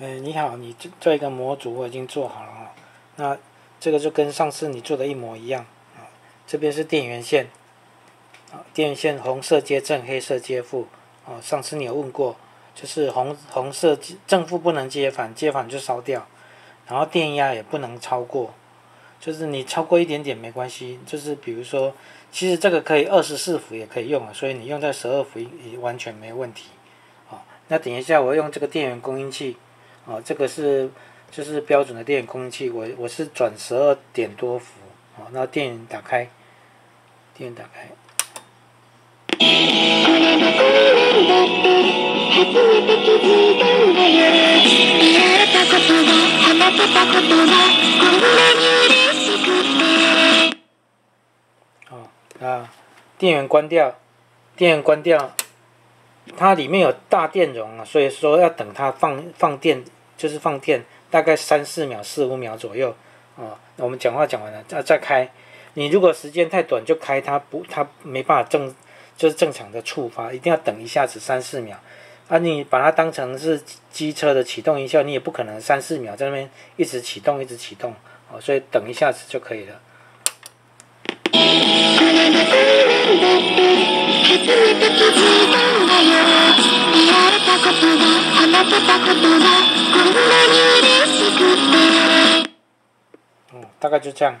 你好，你这个模组我已经做好了啊。那这个就跟上次你做的一模一样啊。这边是电源线啊，电源线红色接正，黑色接负啊。上次你有问过，就是红色正负不能接反，接反就烧掉。然后电压也不能超过，就是你超过一点点没关系。就是比如说，其实这个可以24伏也可以用啊，所以你用在12伏也完全没问题啊。那等一下我用这个电源供应器。这个就是标准的电源供应器，我是转12点多伏，那电源打开，电源打开。电源关掉，电源关掉，它里面有大电容啊，所以说要等它放电。就是放电，大概3-4秒、4-5秒左右啊。我们讲话讲完了，再开。你如果时间太短就开它没办法就是正常的触发，一定要等一下子3-4秒。你把它当成是机车的启动音效，你也不可能3-4秒在那边一直启动所以等一下子就可以了。大概就这样。